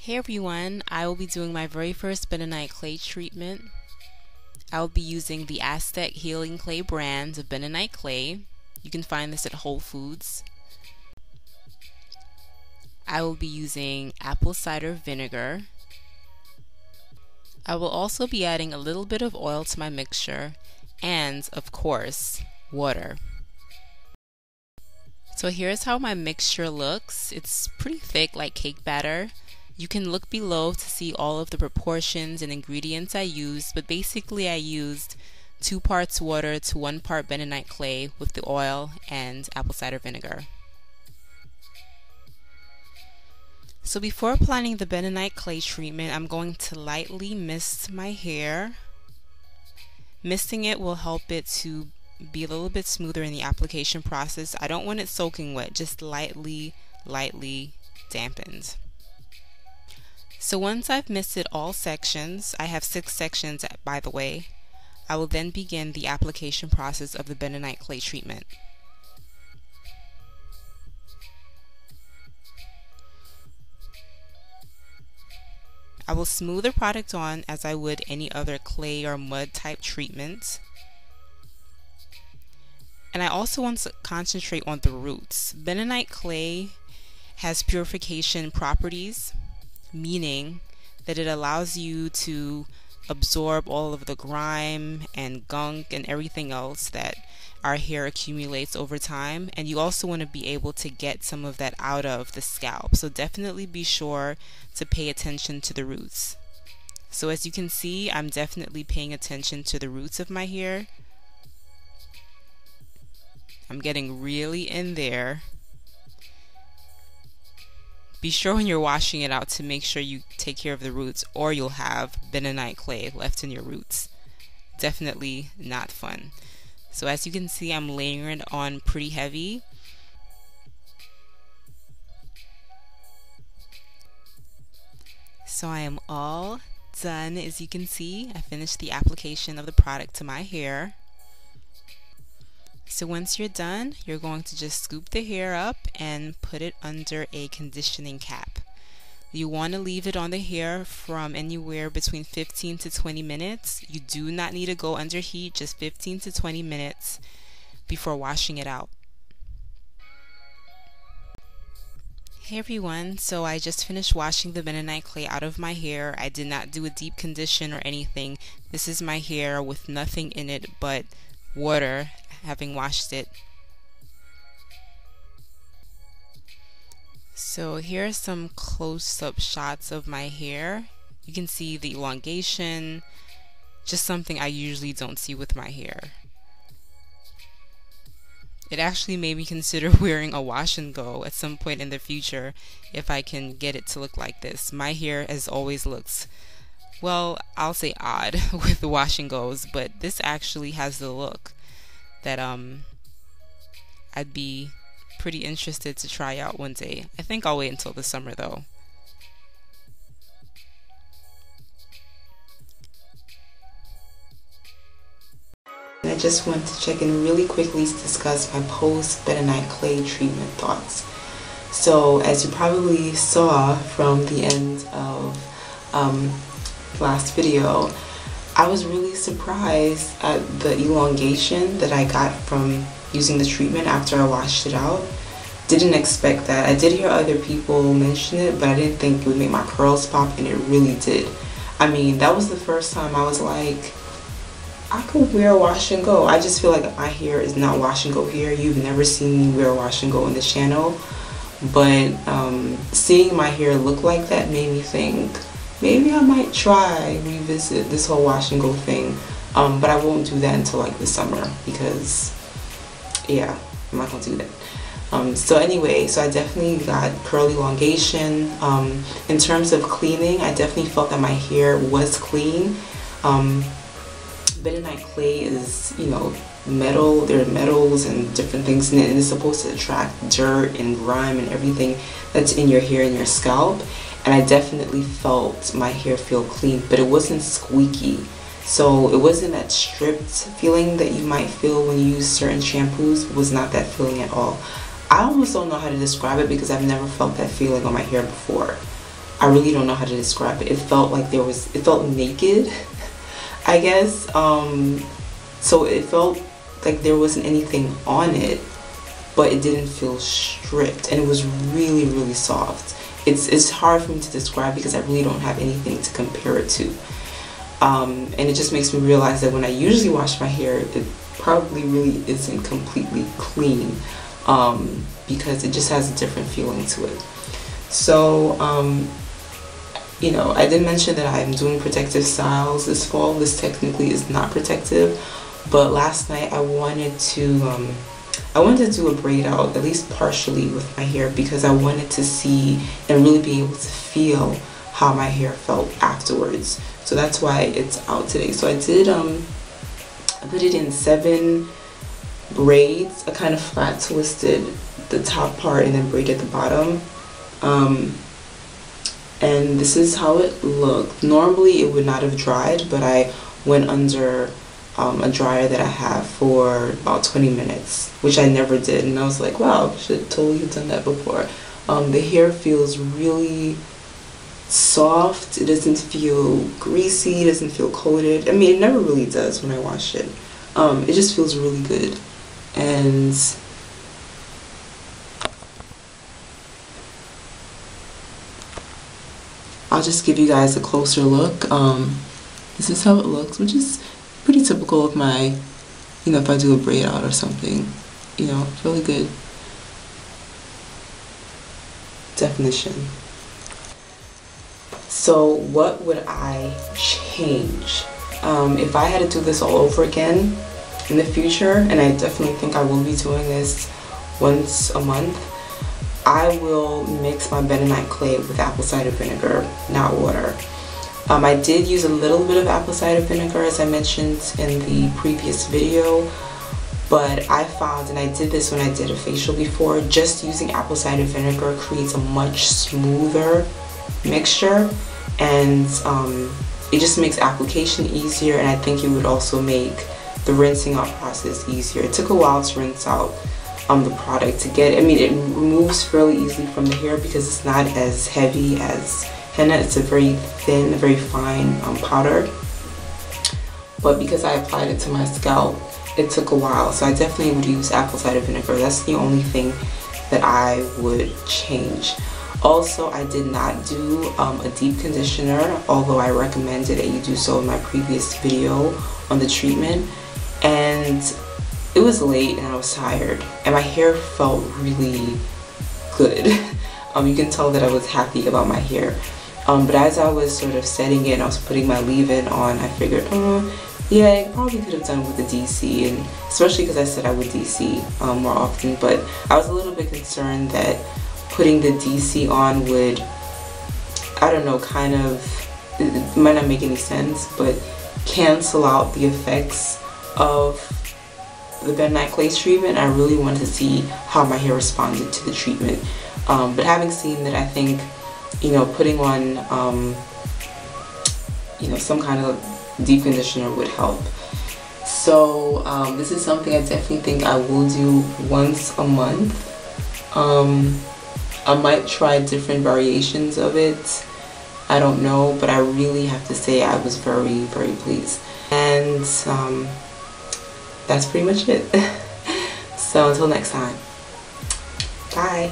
Hey everyone, I will be doing my very first bentonite clay treatment. I will be using the Aztec Healing Clay brand of bentonite clay. You can find this at Whole Foods. I will be using apple cider vinegar. I will also be adding a little bit of oil to my mixture and, of course, water. So here's how my mixture looks. It's pretty thick, like cake batter. You can look below to see all of the proportions and ingredients I used, but basically I used 2 parts water to 1 part bentonite clay with the oil and apple cider vinegar. So before applying the bentonite clay treatment, I'm going to lightly mist my hair. Misting it will help it to be a little bit smoother in the application process. I don't want it soaking wet, just lightly dampened. So once I've misted all sections, I have 6 sections by the way, I will then begin the application process of the bentonite clay treatment. I will smooth the product on as I would any other clay or mud type treatment. And I also want to concentrate on the roots. Bentonite clay has purification properties, meaning that it allows you to absorb all of the grime and gunk and everything else that our hair accumulates over time, and you also want to be able to get some of that out of the scalp. So definitely be sure to pay attention to the roots. So as you can see, I'm definitely paying attention to the roots of my hair. I'm getting really in there. Be sure when you're washing it out to make sure you take care of the roots, or you'll have bentonite clay left in your roots. Definitely not fun. So as you can see, I'm layering it on pretty heavy. So I am all done. As you can see, I finished the application of the product to my hair. So once you're done, you're going to just scoop the hair up and put it under a conditioning cap. You want to leave it on the hair from anywhere between 15 to 20 minutes. You do not need to go under heat, just 15 to 20 minutes before washing it out. Hey everyone, so I just finished washing the bentonite clay out of my hair. I did not do a deep condition or anything. This is my hair with nothing in it but water, having washed it. So here are some close-up shots of my hair. You can see the elongation, just something I usually don't see with my hair. It actually made me consider wearing a wash and go at some point in the future if I can get it to look like this. My hair has always looked, well, I'll say odd with the wash and goes, but this actually has the look that I'd be pretty interested to try out one day. I think I'll wait until the summer though. I just want to check in really quickly to discuss my post bentonite clay treatment thoughts. So as you probably saw from the end of last video, I was really surprised at the elongation that I got from using the treatment after I washed it out. Didn't expect that. I did hear other people mention it, but I didn't think it would make my curls pop, and it really did. I mean, that was the first time I was like, I could wear a wash and go. I just feel like my hair is not wash and go hair. You've never seen me wear a wash and go on the channel, but seeing my hair look like that made me think maybe I might try revisit this whole wash and go thing, but I won't do that until like the summer because yeah, I'm not gonna do that. So anyway, so I definitely got curl elongation. In terms of cleaning, I definitely felt that my hair was clean. Bentonite clay is, you know, metal. There are metals and different things in it, and it's supposed to attract dirt and grime and everything that's in your hair and your scalp. And I definitely felt my hair feel clean, but it wasn't squeaky. So it wasn't that stripped feeling that you might feel when you use certain shampoos. It was not that feeling at all. I almost don't know how to describe it because I've never felt that feeling on my hair before. I really don't know how to describe it. It felt like it felt naked, I guess. So it felt like there wasn't anything on it, but it didn't feel stripped, and it was really, really soft. It's hard for me to describe because I really don't have anything to compare it to. And it just makes me realize that when I usually wash my hair, it probably really isn't completely clean, because it just has a different feeling to it. So, you know, I did mention that I'm doing protective styles this fall. This technically is not protective, but last night I wanted to do a braid out, at least partially, with my hair, because I wanted to see and really be able to feel how my hair felt afterwards. So that's why it's out today. So I did I put it in 7 braids. I kind of flat twisted the top part and then braided the bottom. And this is how it looked. Normally it would not have dried, but I went under a dryer that I have for about 20 minutes, which I never did, and I was like, wow, I should totally have done that before. The hair feels really soft. It doesn't feel greasy, it doesn't feel coated. I mean, it never really does when I wash it. It just feels really good. And I'll just give you guys a closer look. This is how it looks, which is pretty typical of my, you know, if I do a braid out or something, you know, really good definition. So what would I change? If I had to do this all over again in the future, and I definitely think I will be doing this once a month, I will mix my bentonite clay with apple cider vinegar, not water. I did use a little bit of apple cider vinegar, as I mentioned in the previous video, but I found, and I did this when I did a facial before, just using apple cider vinegar creates a much smoother mixture, and it just makes application easier, and I think it would also make the rinsing out process easier. It took a while to rinse out the product to get, I mean, it removes fairly easily from the hair because it's not as heavy as henna. It's a very thin, very fine powder, but because I applied it to my scalp, it took a while, so I definitely would use apple cider vinegar. That's the only thing that I would change. Also, I did not do a deep conditioner, although I recommended that you do so in my previous video on the treatment, and it was late and I was tired and my hair felt really good. You can tell that I was happy about my hair. But as I was sort of setting it and I was putting my leave-in on, I figured, yeah, I probably could have done with the DC, and especially because I said I would DC more often, but I was a little bit concerned that putting the DC on would, I don't know, kind of, it might not make any sense, but cancel out the effects of the bentonite clay treatment. I really wanted to see how my hair responded to the treatment. But having seen that, I think, you know, putting on, you know, some kind of deep conditioner would help. So this is something I definitely think I will do once a month. I might try different variations of it. I don't know, but I really have to say I was very, very pleased. And that's pretty much it. So until next time, bye.